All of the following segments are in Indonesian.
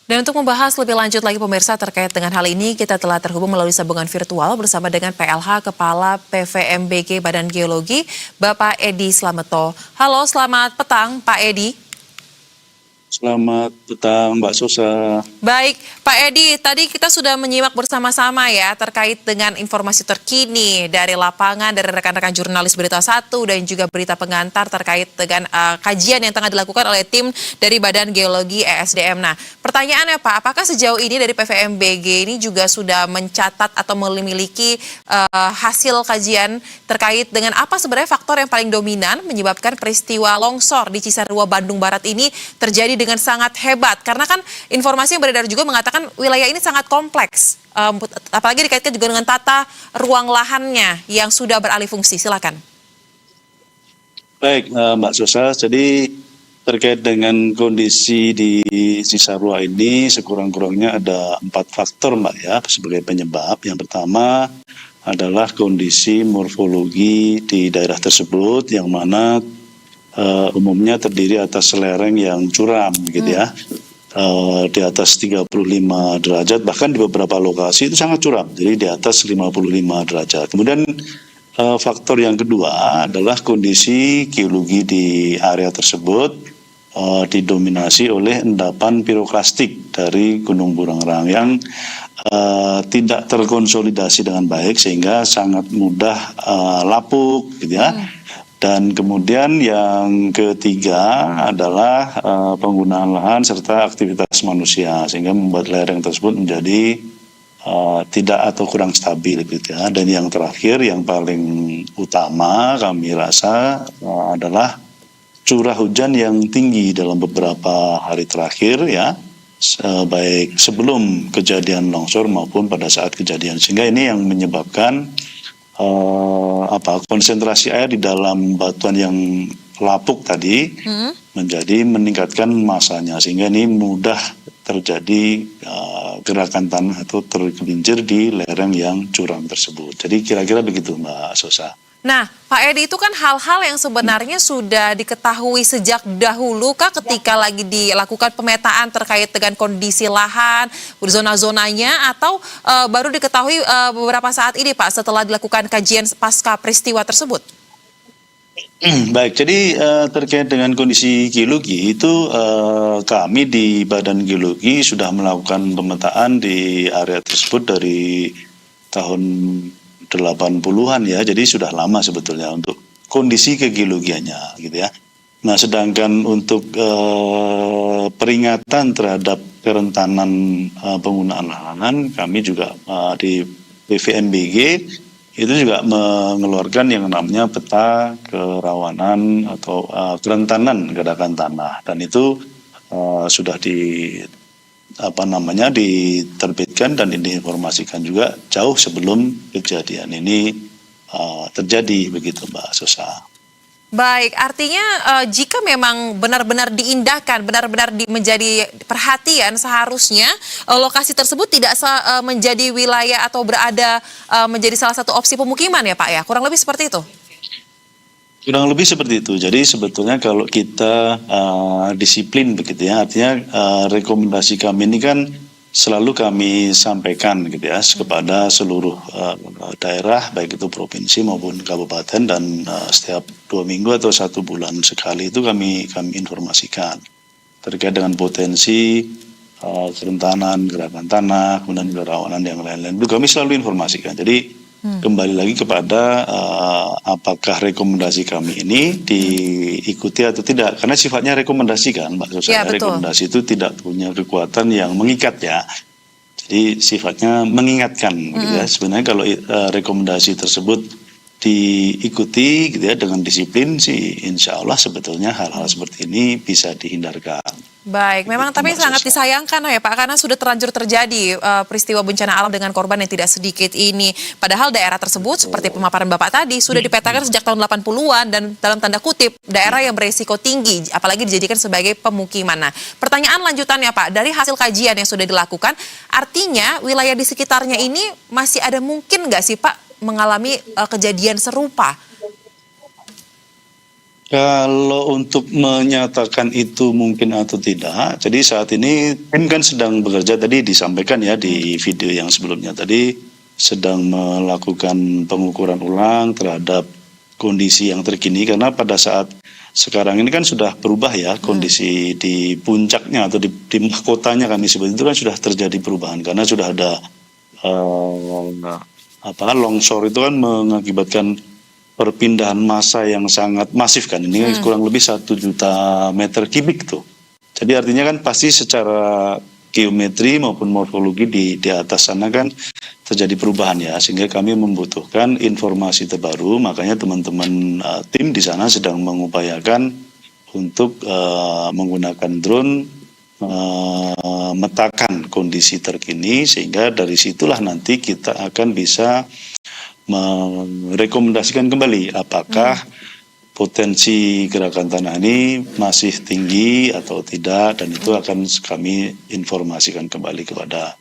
Dan untuk membahas lebih lanjut lagi pemirsa terkait dengan hal ini, kita telah terhubung melalui sambungan virtual bersama dengan PLH Kepala PVMBG Badan Geologi, Bapak Edi Slameto. Halo, selamat petang Pak Edi. Selamat petang Mbak Sosa. Baik, Pak Edi, tadi kita sudah menyimak bersama-sama ya terkait dengan informasi terkini dari lapangan, dari rekan-rekan jurnalis Berita Satu dan juga berita pengantar terkait dengan kajian yang tengah dilakukan oleh tim dari Badan Geologi ESDM. Nah, pertanyaannya Pak, apakah sejauh ini dari PVMBG ini juga sudah mencatat atau memiliki hasil kajian terkait dengan apa sebenarnya faktor yang paling dominan menyebabkan peristiwa longsor di Cisarua, Bandung Barat ini terjadi dengan sangat hebat? Karena kan informasi yang beredar juga mengatakan wilayah ini sangat kompleks, apalagi dikaitkan juga dengan tata ruang lahannya yang sudah beralih fungsi. Silakan. Baik Mbak Sosa, jadi terkait dengan kondisi di Cisarua ini sekurang-kurangnya ada 4 faktor Mbak ya sebagai penyebab. Yang pertama adalah kondisi morfologi di daerah tersebut yang mana umumnya terdiri atas lereng yang curam gitu ya. Di atas 35 derajat, bahkan di beberapa lokasi itu sangat curam, jadi di atas 55 derajat. Kemudian faktor yang kedua adalah kondisi geologi di area tersebut didominasi oleh endapan piroklastik dari Gunung Burangrang yang tidak terkonsolidasi dengan baik sehingga sangat mudah lapuk gitu ya. Dan kemudian yang ketiga adalah penggunaan lahan serta aktivitas manusia sehingga membuat lereng tersebut menjadi tidak atau kurang stabil gitu ya. Dan yang terakhir yang paling utama kami rasa adalah curah hujan yang tinggi dalam beberapa hari terakhir ya, baik sebelum kejadian longsor maupun pada saat kejadian, sehingga ini yang menyebabkan konsentrasi air di dalam batuan yang lapuk tadi menjadi meningkatkan masanya sehingga ini mudah terjadi gerakan tanah atau tergelincir di lereng yang curam tersebut. Jadi kira-kira begitu Mbak Sosa. Nah, Pak Edi, itu kan hal-hal yang sebenarnya sudah diketahui sejak dahulu kah ketika lagi dilakukan pemetaan terkait dengan kondisi lahan, zona-zonanya, atau baru diketahui beberapa saat ini Pak setelah dilakukan kajian pasca peristiwa tersebut? Baik, jadi terkait dengan kondisi geologi itu kami di Badan Geologi sudah melakukan pemetaan di area tersebut dari tahun 80-an ya, jadi sudah lama sebetulnya untuk kondisi kegeologiannya gitu ya. Nah, sedangkan untuk peringatan terhadap kerentanan penggunaan lahan, kami juga di PVMBG itu juga mengeluarkan yang namanya peta kerawanan atau kerentanan gerakan tanah, dan itu sudah diterbitkan dan diinformasikan juga jauh sebelum kejadian ini terjadi begitu Mbak Sosa. Baik, artinya jika memang benar-benar diindahkan, benar-benar menjadi perhatian, seharusnya lokasi tersebut tidak menjadi wilayah atau berada menjadi salah satu opsi pemukiman ya Pak ya, kurang lebih seperti itu? Kurang lebih seperti itu. Jadi sebetulnya kalau kita disiplin begitu ya, artinya rekomendasi kami ini kan selalu kami sampaikan gitu ya kepada seluruh daerah baik itu provinsi maupun kabupaten, dan setiap 2 minggu atau 1 bulan sekali itu kami informasikan terkait dengan potensi kerentanan gerakan tanah, kemudian kerawanan yang lain-lain itu kami selalu informasikan. Jadi kembali lagi kepada apakah rekomendasi kami ini diikuti atau tidak, karena sifatnya rekomendasi kan Mbak Sosa. Ya, rekomendasi itu tidak punya kekuatan yang mengikat ya, jadi sifatnya mengingatkan gitu ya. Sebenarnya kalau rekomendasi tersebut diikuti gitu ya dengan disiplin sih, insya Allah sebetulnya hal-hal seperti ini bisa dihindarkan. Baik, memang tapi sangat disayangkan ya Pak, karena sudah terlanjur terjadi peristiwa bencana alam dengan korban yang tidak sedikit ini. Padahal daerah tersebut seperti pemaparan Bapak tadi sudah dipetakan sejak tahun 80-an dan dalam tanda kutip daerah yang beresiko tinggi, apalagi dijadikan sebagai pemukiman. Nah, pertanyaan lanjutannya Pak, dari hasil kajian yang sudah dilakukan, artinya wilayah di sekitarnya ini masih ada mungkin nggak sih Pak mengalami kejadian serupa? Kalau untuk menyatakan itu mungkin atau tidak, jadi saat ini tim kan sedang bekerja, tadi disampaikan ya di video yang sebelumnya tadi, sedang melakukan pengukuran ulang terhadap kondisi yang terkini, karena pada saat sekarang ini kan sudah berubah ya kondisi di puncaknya atau di mahkotanya kami sebut itu kan sudah terjadi perubahan, karena sudah ada longsor itu kan mengakibatkan perpindahan massa yang sangat masif kan, ini kurang lebih 1 juta meter kubik tuh. Jadi artinya kan pasti secara geometri maupun morfologi di atas sana kan terjadi perubahan ya, sehingga kami membutuhkan informasi terbaru. Makanya teman-teman tim di sana sedang mengupayakan untuk menggunakan drone memetakan kondisi terkini, sehingga dari situlah nanti kita akan bisa merekomendasikan kembali apakah potensi gerakan tanah ini masih tinggi atau tidak, dan itu akan kami informasikan kembali kepada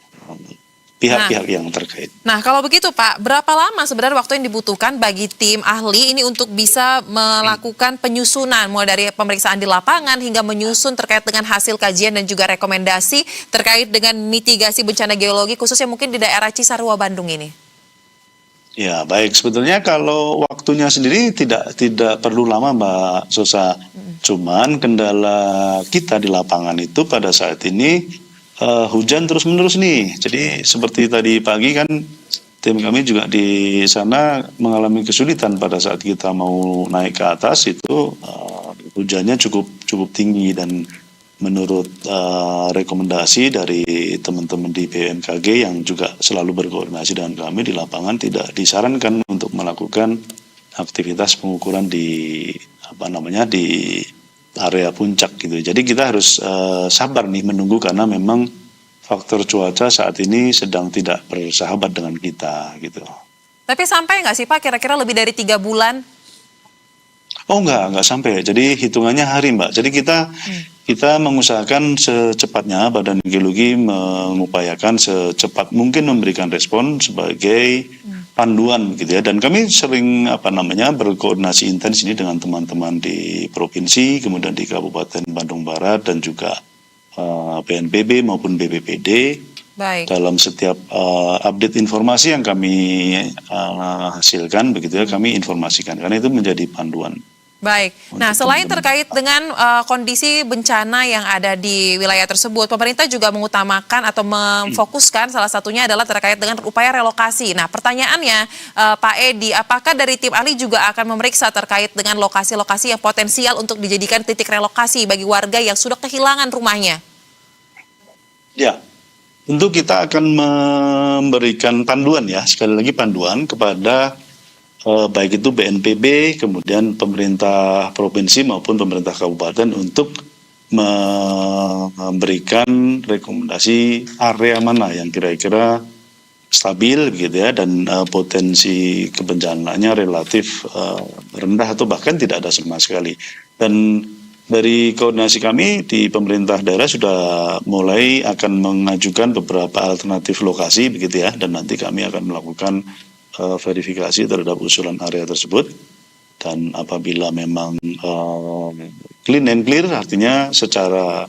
pihak-pihak yang terkait. Nah, kalau begitu Pak, berapa lama sebenarnya waktu yang dibutuhkan bagi tim ahli ini untuk bisa melakukan penyusunan, mulai dari pemeriksaan di lapangan hingga menyusun terkait dengan hasil kajian dan juga rekomendasi terkait dengan mitigasi bencana geologi khususnya mungkin di daerah Cisarua, Bandung ini? Ya, baik. Sebetulnya kalau waktunya sendiri tidak perlu lama, Mbak Sosa. Cuman kendala kita di lapangan itu pada saat ini hujan terus-menerus nih. Jadi seperti tadi pagi kan tim kami juga di sana mengalami kesulitan pada saat kita mau naik ke atas itu hujannya cukup tinggi, dan menurut rekomendasi dari teman-teman di BMKG yang juga selalu berkoordinasi dengan kami di lapangan, tidak disarankan untuk melakukan aktivitas pengukuran di di area puncak gitu. Jadi kita harus sabar nih menunggu, karena memang faktor cuaca saat ini sedang tidak bersahabat dengan kita gitu. Tapi sampai nggak sih Pak kira-kira lebih dari 3 bulan? Oh enggak sampai. Jadi hitungannya hari, Mbak. Jadi kita mengusahakan secepatnya, Badan Geologi mengupayakan secepat mungkin memberikan respon sebagai panduan gitu ya. Dan kami sering berkoordinasi intens ini dengan teman-teman di provinsi, kemudian di Kabupaten Bandung Barat, dan juga BNPB maupun BPPD. Baik. Dalam setiap update informasi yang kami hasilkan begitu ya, kami informasikan, karena itu menjadi panduan. Baik. Nah, selain terkait dengan kondisi bencana yang ada di wilayah tersebut, pemerintah juga mengutamakan atau memfokuskan salah satunya adalah terkait dengan upaya relokasi. Nah, pertanyaannya Pak Edi, apakah dari tim ahli juga akan memeriksa terkait dengan lokasi-lokasi yang potensial untuk dijadikan titik relokasi bagi warga yang sudah kehilangan rumahnya? Ya, tentu kita akan memberikan panduan ya, sekali lagi panduan kepada baik itu BNPB, kemudian pemerintah provinsi maupun pemerintah kabupaten untuk memberikan rekomendasi area mana yang kira-kira stabil gitu ya, dan potensi kebencanaannya relatif rendah atau bahkan tidak ada sama sekali. Dan dari koordinasi kami di pemerintah daerah sudah mulai akan mengajukan beberapa alternatif lokasi begitu ya, dan nanti kami akan melakukan verifikasi terhadap usulan area tersebut, dan apabila memang clean and clear, artinya secara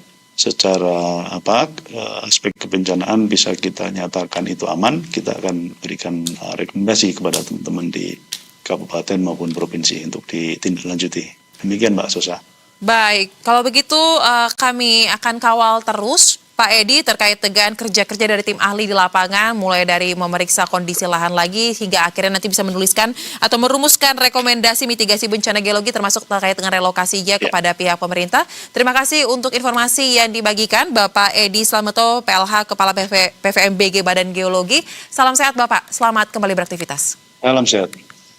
aspek kebencanaan bisa kita nyatakan itu aman, kita akan berikan rekomendasi kepada teman-teman di kabupaten maupun provinsi untuk ditindaklanjuti. Demikian Mbak Sosa. Baik, kalau begitu kami akan kawal terus Pak Edi terkait dengan kerja-kerja dari tim ahli di lapangan, mulai dari memeriksa kondisi lahan lagi hingga akhirnya nanti bisa menuliskan atau merumuskan rekomendasi mitigasi bencana geologi termasuk terkait dengan relokasinya kepada pihak pemerintah. Terima kasih untuk informasi yang dibagikan Bapak Edi Slameto, PLH Kepala PVMBG Badan Geologi. Salam sehat Bapak, selamat kembali beraktivitas. Salam sehat.